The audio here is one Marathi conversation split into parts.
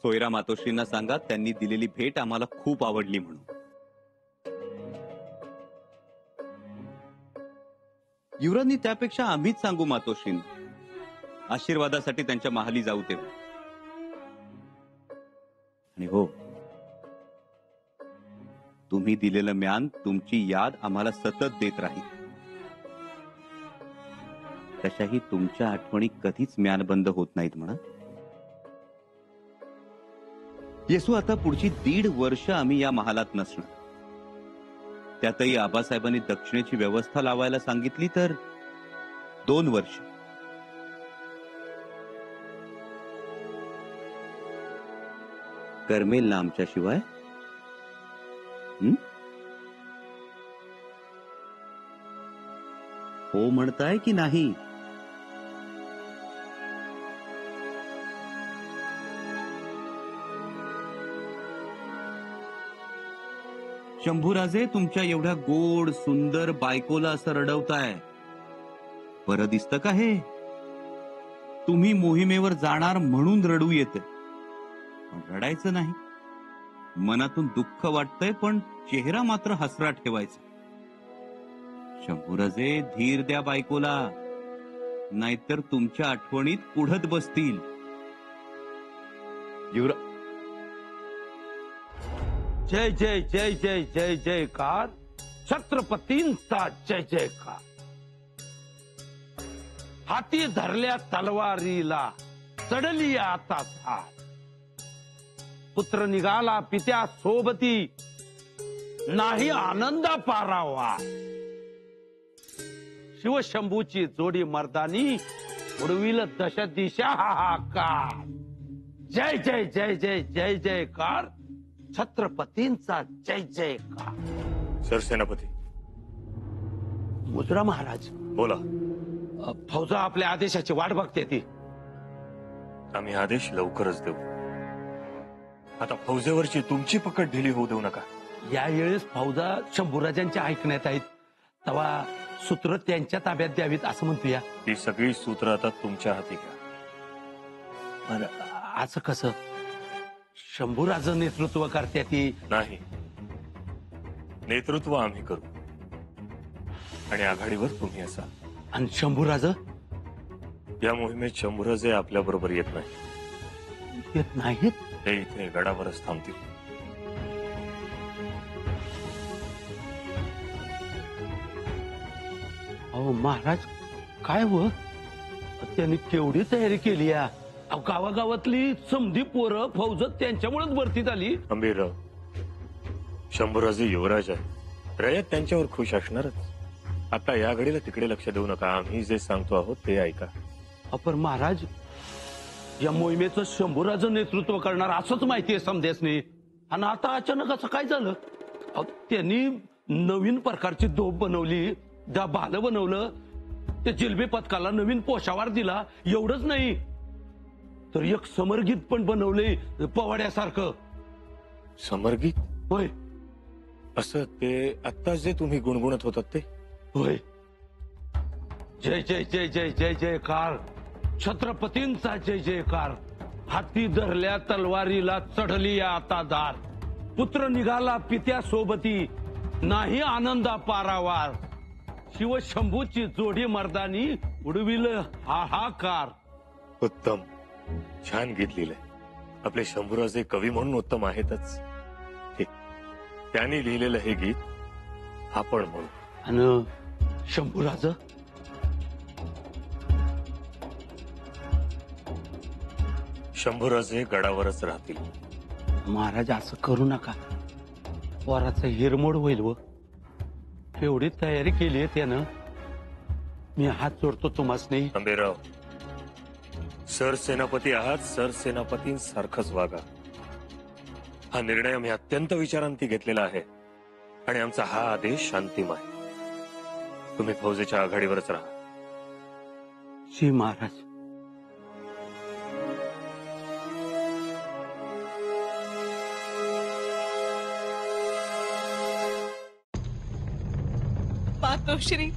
सोयरा मातोश्रींना सांगा त्यांनी दिलेली भेट आम्हाला खूप आवडली म्हणून. युवराजनी त्यापेक्षा आम्हीच सांगू मातोश्रींना, आशीर्वादासाठी त्यांच्या महाली जाऊ तेव्हा. आणि हो, तुम्ही दिलेलं म्यान, तुमची याद आम्हाला सतत देत राहील. तशाही तुमच्या आठवणी कधीच म्यानबंद होत नाहीत म्हणा. येसू, आता पुढची 1.5 वर्ष आम्ही या महालात नसणार. त्यातही आबासाहेबांनी दक्षिणेची व्यवस्था लावायला सांगितली तर 2 वर्ष. करमेल ना आमच्याशिवाय? हो म्हणताय की नाही? शंभूराजे, तुमच्या एवढ्या गोड सुंदर बायकोला असं रडवताय, बरं दिसतं का हे? तुम्ही मोहिमेवर जाणार म्हणून रडू येते, पण रडायचं नाही. मनातून दुःख वाटतंय पण चेहरा मात्र हसरा ठेवायचा. शंभूराजे, धीर द्या बायकोला, नाहीतर तुमच्या आठवणीत उडत बसतील. जय जय जय जय जय जयकार, छत्रपतींचा जय जयकार. हाती धरल्या तलवारीला चढली आता धार. पुत्र निघाला पित्या सोबती, नाही आनंदा पारावा. शिवशंभूची जोडी मर्दानी, उडविल दश दिशा हाहाकार. जय जय जय जय जय जयकार, छत्रपतींचा जय जयकार. सरसेनापती. मुद्रा महाराज बोला. फौजा आपल्या आदेशाची वाट बघते ती. आम्ही आदेश लवकरच देऊ. आता फौजेवरची तुमची पकड ढिली होऊ देऊ नका. यावेळेस फौजा शंभूराजांच्या ऐकण्यात आहेत, तेव्हा सूत्र त्यांच्या ताब्यात द्यावीत असं म्हणतोया. ती सगळी सूत्र आता तुमच्या हाती घ्या. बरं, असं कसं? शंभूराज नेतृत्व करते ती. नाही, नेतृत्व आम्ही करू आणि आघाडीवर तुम्ही असा. आणि शंभूराज? या मोहिमेत शंभूराजे आपल्या बरोबर येत नाही. येत नाहीत? ते इथे गडावरच थांबतील. अहो महाराज, काय हो, त्यांनी केवढी तयारी केली या. गावागावातली समधी पोरं फौजत त्यांच्यामुळेच भरतीत आली. अंबीरराव, शंभूराजे युवराज आहे, रयत त्यांच्यावर खुश असणारच. आता या घडीला तिकडे लक्ष देऊ नका. आम्ही जे सांगतो आहोत ते ऐका. पण महाराज, या मोहिमेचं शंभूराज नेतृत्व करणार असंच माहिती आहे समदेसने, आणि आता अचानक असं काय झालं? त्यांनी नवीन प्रकारची तोफ बनवली, भालं बनवलं, ते जिलबी पथकाला नवीन पोशावार दिला. एवढंच नाही तर एक समरगीत पण बनवले पवाड्यासारखं. समरगीत? होय. असं ते आत्ता जे तुम्ही गुणगुणत होतात ते? होय. जय जय जय जय जय जयकार, छत्रपतींचा जय जयकार. हाती धरल्या तलवारीला चढली आता धार. पुत्र निघाला पित्या सोबती, नाही आनंदा पारावार. शिवशंभूची जोडी मर्दानी, उडविल हाहाकार. उत्तम, छान गीत लिहिलंय. आपले शंभूराजे कवी म्हणून उत्तम आहेतच. त्यांनी लिहिलेलं हे गीत आपण म्हणू. आणि शंभूराज? शंभूराजे गडावरच राहतील. महाराज, असं करू नका, वराचा हिरमोड होईल. व एवढी तयारी केली आहे त्यानं. मी हात जोडतो तुम्हासनी. अंबेराव, सरसेनापती आहात, सरसेनापतींसारखंच वागा. हा निर्णय आम्ही अत्यंत विचारांती घेतलेला आहे आणि आमचा हा आदेश शांतिम आहे. तुम्ही फौजेच्या आघाडीवरच राहा. जी महाराज. मातोश्री,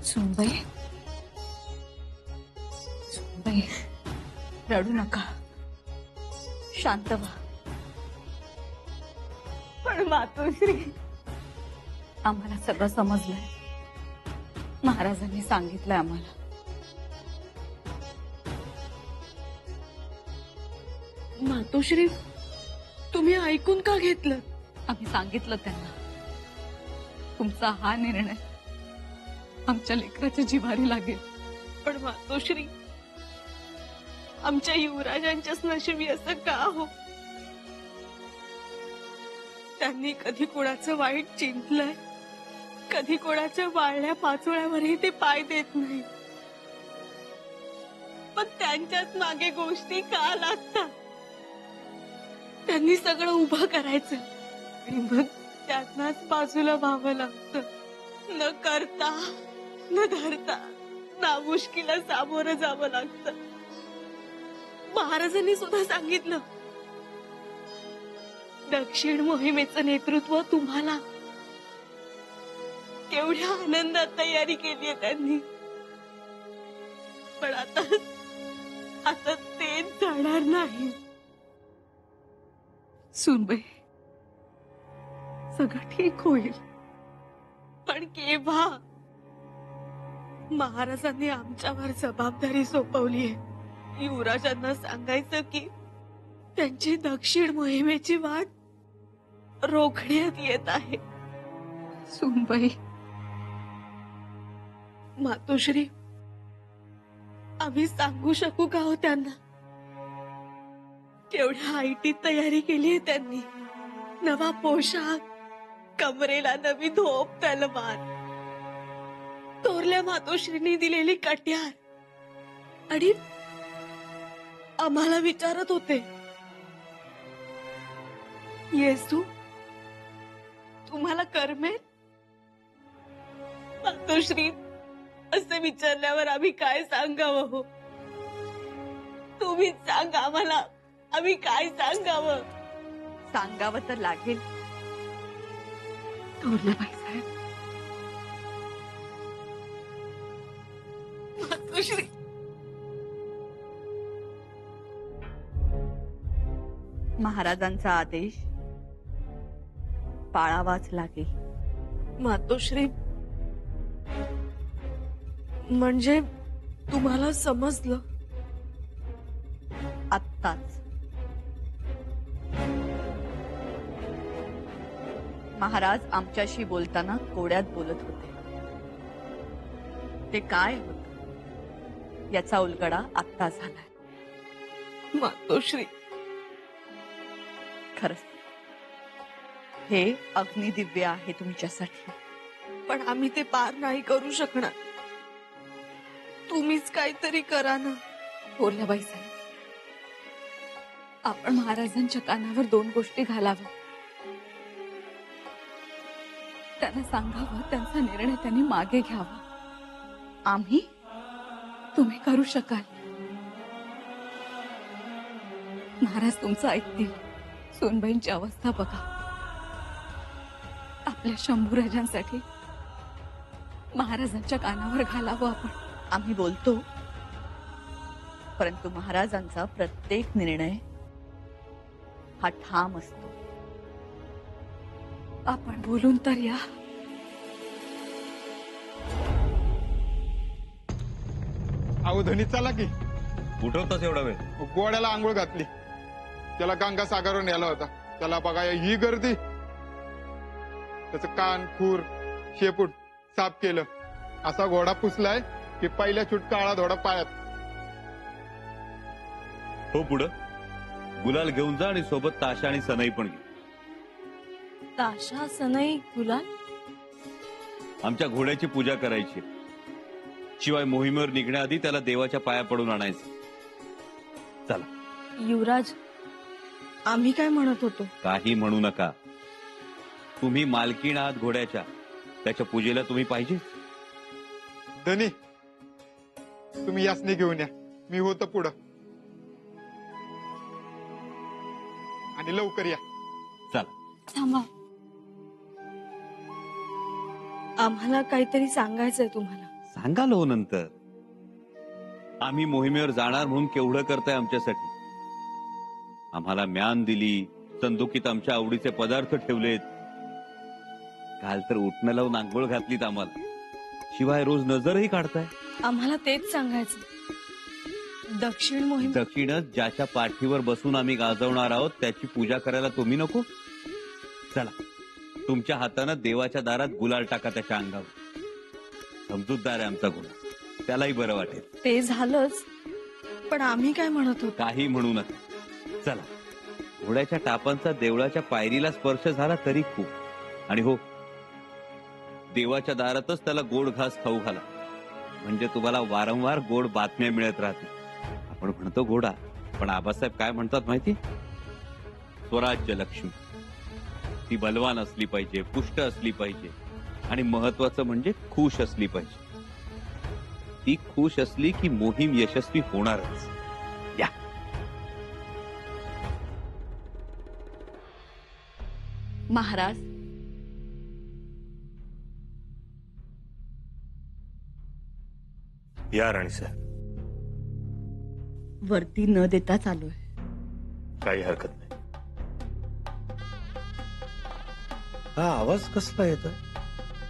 सुनबाई, रडू नका, शांत व्हा. पण मातोश्री, आम्हाला सगळं समजलंय. महाराजांनी सांगितलंय आम्हाला. मातोश्री, तुम्ही ऐकून का घेतलं? आम्ही सांगितलं त्यांना, तुमचा हा निर्णय आमच्या लेकराच्या जिव्हारी लागेल. पण मातोश्री, आमच्या युवराजांच्याच नशिबी असं का हो? त्यांनी कधी कोणाचं वाईट चिंतलंय, कधी कोणाच्या वाळल्या पाचोळ्यावरही ते पाय देत नाही. पण त्यांच्याच मागे गोष्टी का लागतात? त्यांनी सगळं उभं करायचं आणि मग त्यांनाच बाजूला व्हावं लागतं. न करता न धरता ना मुश्किला सामोरं जावं लागतं. महाराजांनी सुद्धा सांगितलं, दक्षिण मोहिमेचं नेतृत्व तुम्हाला. केवढ्या आनंदात तयारी केलीये त्यांनी. पण आता तेच जाणार नाही. सुनबाई, सगळं ठीक होईल, पण केव्हा? महाराजांनी आमच्यावर जबाबदारी सोपवलीये. युवराजांना सांगायचं की त्यांची दक्षिण मोहिमेची वाट रोखण्यात येत आहे. सुनबाई, मातोश्री, आम्ही सांगू शकू का हो त्यांना? केवढ्या आयटीत तयारी केली आहे त्यांनी. नवा पोशाख, कमरेला नवी धोप तलवार, थोरल्या मातोश्रींनी दिलेली कट्यार. आणि आम्हाला विचारत होते, येसू तुम्हाला करमेल? मातोश्री, असं विचारल्यावर आम्ही काय सांगावं हो? तुम्हीच सांगा आम्हाला, आम्ही काय सांगावं? सांगावं तर लागेल. थोरल्या बाईसाहेब, मातोश्री, महाराजांचा आदेश पाळावाच लागेल. मातोश्री, म्हणजे तुम्हाला समजलं? आत्ताच महाराज आमच्याशी बोलताना कोड्यात बोलत होते. ते काय होत याचा उलगडा आत्ता झालाय. मातोश्री, खरंच हे अग्निदिव्य आहे तुमच्यासाठी. पण आम्ही ते पार नाही करू शकणार. तुम्हीच काहीतरी करा ना. थोरल्या बाईसाहेब, आपण महाराजांच्या कानावर 2 गोष्टी घालाव्या. त्यांना सांगावं त्यांचा निर्णय त्यांनी मागे घ्यावा. आम्ही, तुम्ही करू शकाल. महाराज तुमचं ऐकतील. सोनबाईंची अवस्था बघा. आपल्या शंभूराजांसाठी महाराजांच्या कानावर घालावं आपण. आम्ही बोलतो, परंतु महाराजांचा प्रत्येक निर्णय हा ठाम असतो. आपण बोलून तर या. अहो धनी, चला की. उठवताच एवढा वेळ? गोड्याला आंघोळ घातली, त्याला गंगासागरवर नेला होता. त्याला बघा ही गर्दी. त्याचं कान, खूर, शेपूट साफ केलं. असा घोडा पुसलाय की पहिल्या चूट काळा धोडा पायात. हो, पुढं गुलाल घेऊन जा आणि सोबत ताशा आणि सनई पण घे. ताशा, सनई, गुलाल? आमच्या घोड्याची पूजा करायची. शिवाय मोहिमेवर निघण्याआधी त्याला देवाच्या पाया पडून आणायचं. चला. युवराज, आम्ही काय म्हणत होतो? काही म्हणू नका. तुम्ही मालकीण आहात घोड्याच्या. त्याच्या पूजेला तुम्ही पाहिजे. धनी, तुम्ही यासने घेऊन या. मी होतो पुढं. आणि लवकर या. चला. थांबा. आम्हाला काहीतरी सांगायचंय तुम्हाला. सांगाल हो नंतर. आम्ही मोहिमेवर जाणार म्हणून केवढं करताय आमच्यासाठी. आम्हाला म्यान दिली, संदुकीत आमच्या आवडीचे पदार्थ ठेवलेत. काल तर उठणं लावून आंघोळ घातलीत आम्हाला. शिवाय रोज नजरही काढताय. आम्हाला तेच सांगायचं. दक्षिण मोहीम दक्षिणच ज्याच्या पाठीवर बसून आम्ही गाजवणार आहोत त्याची पूजा करायला तुम्ही नको. चला, तुमच्या हातानं देवाच्या दारात गुलाल टाका त्याच्या अंगावर. समजूतदार आहे आमचा गुन्हा, त्यालाही बरं वाटेल. ते झालंच, पण आम्ही काय म्हणत होतो? काही म्हणू नका. चला, घोड्याच्या टापांचा देवळाच्या पायरीला स्पर्श झाला तरी खूप. आणि हो, देवाच्या दारातच त्याला गोड घास खाऊ घाला, म्हणजे तुम्हाला वारंवार गोड बातम्या मिळत राहतील. आपण म्हणतो घोडा, पण आबासाहेब काय म्हणतात माहिती? स्वराज्य लक्ष्मी. ती बलवान असली पाहिजे, पुष्ट असली पाहिजे, आणि महत्वाचं म्हणजे खुश असली पाहिजे. ती खुश असली की मोहीम यशस्वी होणारच. या. महाराज, या राणीसाहेब, वर्दी न देता चालूय. काही हरकत नाही. हा आवाज कसला येतोय?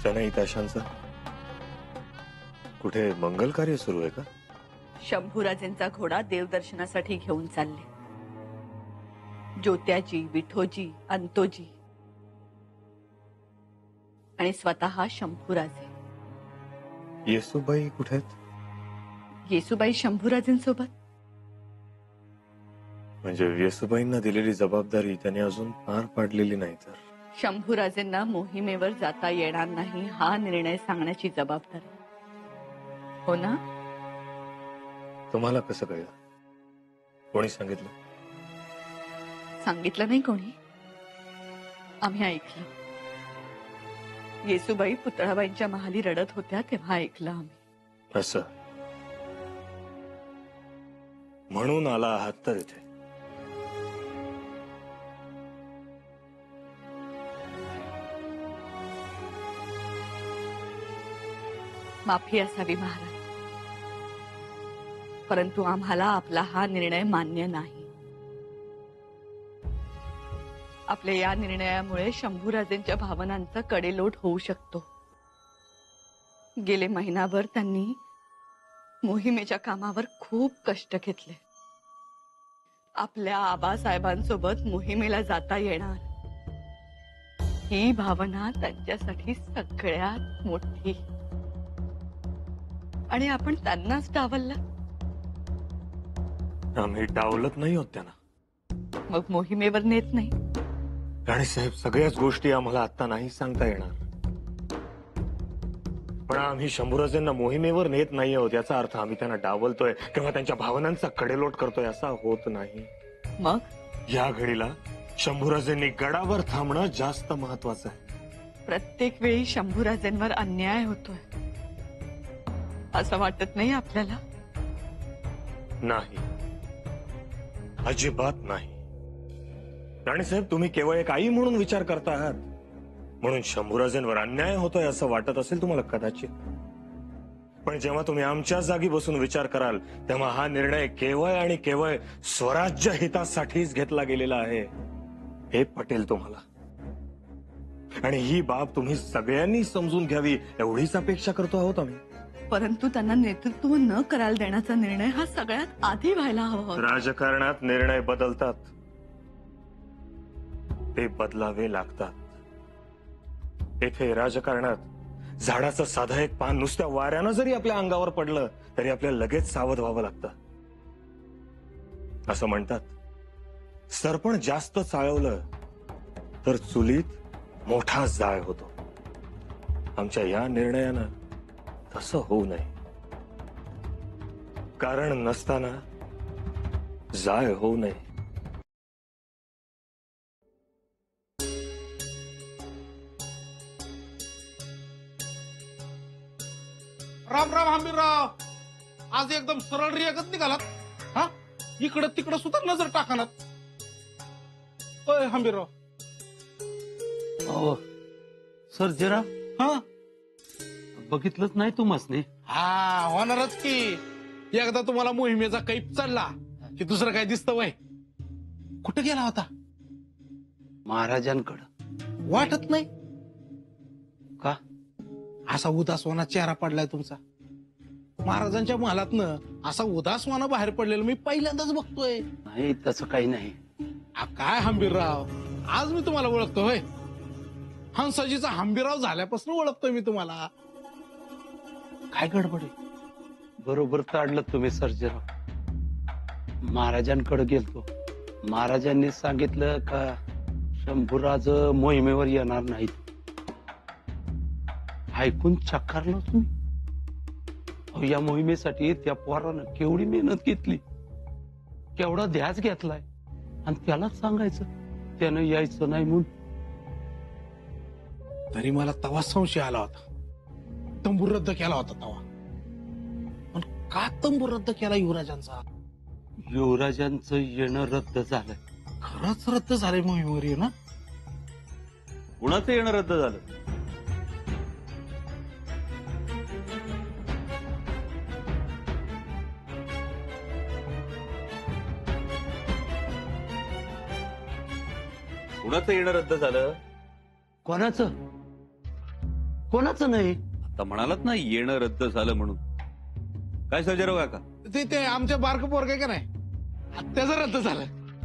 सनई ताशांचा. कुठे मंगल कार्य सुरू आहे का? शंभूराजेंचा घोडा देवदर्शनासाठी घेऊन चालले. ज्योत्याजी, विठोजी, अंतोजी आणि स्वतः शंभूराजे. येसूबाई कुठे आहेत? येसूबाई शंभूराजेंसोबत. म्हणजे येसूबाईंना दिलेली जबाबदारी त्यांनी अजून पार पाडलेली नाही तर? शंभूराजेंना मोहिमेवर जाता येणार नाही हा निर्णय सांगण्याची जबाबदारी. हो ना? तुम्हाला कसं कळलं? कोणी सांगितलं? सांगितलं नाही कोणी, आम्ही ऐकलं. येसूबाई पुतळाबाईंच्या महाली रडत होत्या तेव्हा ऐकलं आम्ही. असं म्हणून आला आहात तर इथे? माफी असावी महाराज, परंतु आम्हाला आपला हा निर्णय मान्य नाही. आपल्या या निर्णयामुळे शंभूराजेंच्या भावनांचा कडेलोट होऊ शकतो. गेले महिनाभर त्यांनी मोहिमेच्या कामावर खूप कष्ट घेतले. आपल्या आबासाहेबांसोबत मोहिमेला जाता येणार ही भावना त्यांच्यासाठी सगळ्यात मोठी. आणि आपण त्यांनाच डावललं. आम्ही डावलत नाही होत त्यांना. मग मोहिमेवर नेत नाही. राणीसाहेब, सगळ्याच गोष्टी आम्हाला आता नाही सांगता येणार, पण आम्ही शंभूराजेंना मोहिमेवर नेत नाही आहोत याचा अर्थ आम्ही त्यांना डावलतोय किंवा त्यांच्या भावनांचा कडेलोट करतोय असा होत नाही. मग या घडीला शंभूराजेंनी गडावर थांबणं जास्त महत्वाचं आहे. प्रत्येक वेळी शंभूराजेंवर अन्याय होतोय असं वाटत नाही आपल्याला? नाही, अजिबात नाही. राणीसाहेब, तुम्ही केवळ एक आई म्हणून विचार करता आहात म्हणून शंभूराजेंवर अन्याय होतोय असं वाटत असेल तुम्हाला कदाचित. पण जेव्हा तुम्ही आमच्या जागी बसून विचार कराल तेव्हा हा निर्णय केवळ आणि केवळ स्वराज्य हितासाठीच घेतला गेलेला आहे हे पटेल तुम्हाला. आणि ही बाब तुम्ही सगळ्यांनी समजून घ्यावी एवढीच अपेक्षा करतो आहोत आम्ही. परंतु त्यांना नेतृत्व न करायला देण्याचा निर्णय हा सगळ्यात आधी व्हायला हवा होता. राजकारणात निर्णय बदलतात, ते बदलावे लागतात. येथे राजकारणात झाडाचं साधं एक पान नुसत्या वाऱ्यानं जरी आपल्या अंगावर पडलं तरी आपल्याला लगेच सावध व्हावं लागतं. असं म्हणतात, सरपण जास्त चाळवलं तर चुलीत मोठा जाळ होतो. आमच्या या निर्णयानं तसं होऊ नये. कारण नसताना जाळ होऊ नये. राम राम हंबीरराव, आज एकदम सरळ रियागत निघालात. हा, इकडं तिकडं सुद्धा नजर टाकणार. होय हंबीरराव. सर जरा हा बघितलंच नाही तुम्हाला? हा, होणारच की. एकदा तुम्हाला मोहिमेचा कैप चढला की दुसरं काय दिसतं वय? कुठं गेला होता? महाराजांकडं. वाटत नाही का? असा उदासवाना चेहरा पडलाय तुमचा. महाराजांच्या महालातनं असा उदासवाना बाहेर पडलेला मी पहिल्यांदाच बघतोय. नाही तसं काही नाही. काय हंबीरराव, आज मी तुम्हाला ओळखतो होय. हंसाजीचा हंबीरराव झाल्यापासून ओळखतोय मी तुम्हाला. काय गडबड आहे? बरोबर ताडलं तुम्ही सर्जेराव. महाराजांकडे गेलतो. महाराजांनी सांगितलं का शंभूराज मोहिमेवर येणार नाहीत. ऐकून चक्कारलो तुम्ही. अहो, या मोहिमेसाठी त्या पोरानं केवढी मेहनत घेतली, केवढा ध्यास घेतलाय, आणि त्यालाच सांगायचं त्यानं यायचं नाही म्हणून. तरी मला तवा संशय आला होता. तंबू रद्द केला होता तवा. पण का तंबू रद्द केला युवराजांचा? युवराजांचं येणं रद्द झालंय. खरंच रद्द झालंय मोहिमेवर येणं? कुणाचं येणं रद्द झालं? कुणाचं येणं रद्द झालं? कोणाचं? कोणाचं नाही. आता म्हणालात ना येणं रद्द झालं म्हणून. काय सर्जेराव काका? ते आमच्या बारक पोरग का नाही, त्याचं रद्द झालं.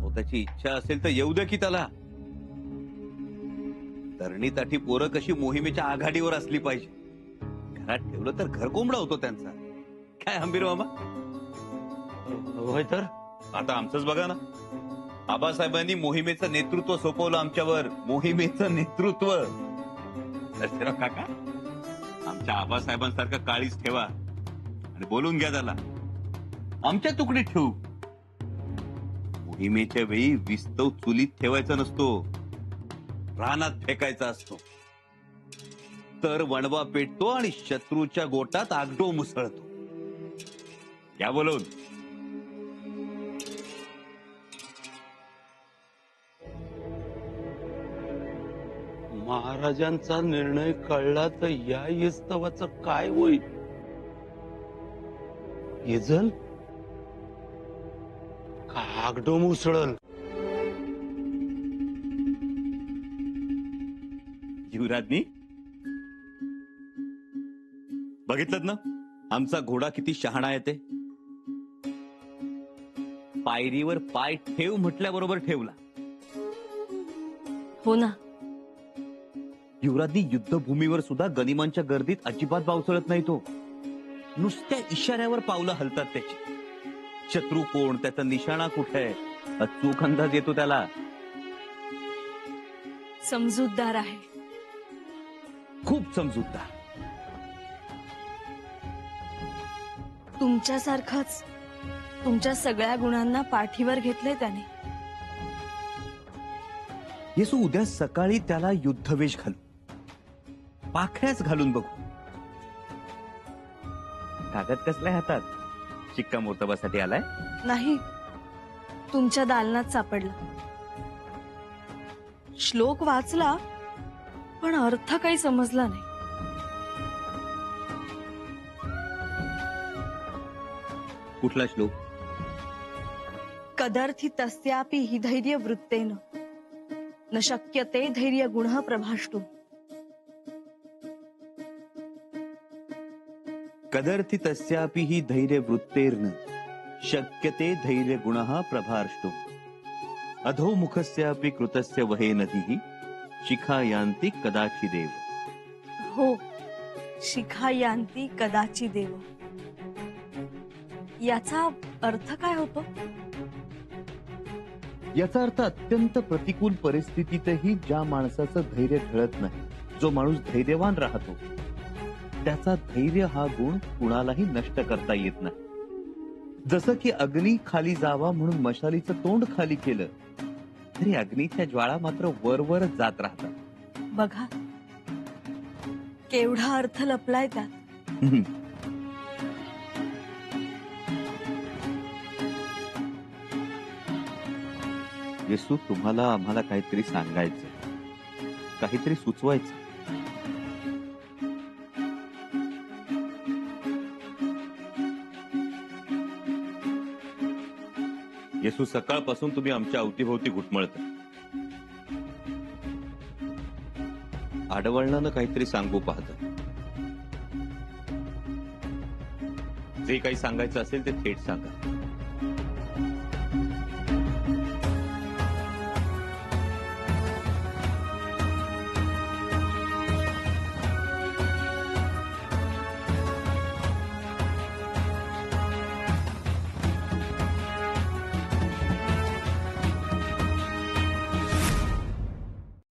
हो, त्याची इच्छा असेल तर येऊ द्या की त्याला. तरणीताठी पोरं कशी मोहिमेच्या आघाडीवर असली पाहिजे. घरात ठेवलं तर घर कोंबडा होतो त्यांचा. काय हंबीर मामा? होय तर. आता आमचंच बघा ना. आबासाहेबांनी मोहिमेचं नेतृत्व सोपवलं आमच्यावर. मोहिमेचं नेतृत्व. सर्जेराव काका, आमच्या आबासाहेबांसारखं काळीच ठेवा आणि बोलून घ्या त्याला. आमच्या तुकडीत ठेवू. मोहिमेच्या वेळी विस्तव चुलीत ठेवायचा नसतो, रानात फेकायचा असतो. तर वणवा पेटतो आणि शत्रूच्या गोटात आगडो मुसळतो. या बोलून. महाराजांचा निर्णय कळला तर या इस्तवाचं काय होईल? इजल कागडो मुसळल. युवराजनी बघितलं ना आमचा घोडा किती शहाणा आहे ते. पायरीवर पाय ठेव म्हटल्याबरोबर ठेवला. हो ना. युवराजनी युद्धभूमीवर सुद्धा गनिमांच्या गर्दीत अजिबात बावचळत नाही तो. नुसत्या इशाऱ्यावर पावलं हलतात त्याची. शत्रू कोण, त्याचा निशाणा कुठे आहे, अचूक अंदाज येतो त्याला. समजूतदार आहे. खूप समजूतदार. तुमच्यासारखंच तुमच्या सगळ्या गुणांना पाठीवर घेतले त्याने. येसू उद्या सकाळी त्याला युद्धवेश घालू, पाखऱ्याच घालून बघू. कागद कसलाय हातात? शिक्कामोर्तबासाठी आलाय? नाही, तुमच्या दालनात सापडला. श्लोक वाचला पण अर्थ काही समजला नाही. कुठला श्लोक? कदर्थी तस्यापि हि धैर्य वृत्तेन न शक्यते धैर्य गुणः प्रभाष्टु. कदर्थी तस्यापि ही धैर्य वृत्तेर्न शक्यते धैर्य गुणः प्रभार्ष्टो. अधोमुखस्यापि कृतस्य वहे नदीः शिखायान्ति कदाचिदेव. हो, शिखायांती कदाचिदेव. याचा अर्थ काय होतो? याचा अर्थ अत्यंत प्रतिकूल परिस्थितीतही ज्या माणसाचं धैर्य ढळत नाही, जो माणूस धैर्यवान राहतो, त्याचा धैर्य हा गुण कुणालाही नष्ट करता येत नाही. जसं की अग्नी खाली जावा म्हणून मशालीचं तोंड खाली केलं तरी अग्नीच्या ज्वाळा मात्र वर जात राहतात. बघा केवढा अर्थ लपलाय त्यात. येसू, तुम्हाला आम्हाला काहीतरी सांगायचं, काहीतरी सुचवायचं. येसू सकाळपासून तुम्ही आमच्या अवतीभोवती घुटमळत. आडवळणानं काहीतरी सांगू पाहत. जे काही सांगायचं असेल ते थेट सांगा.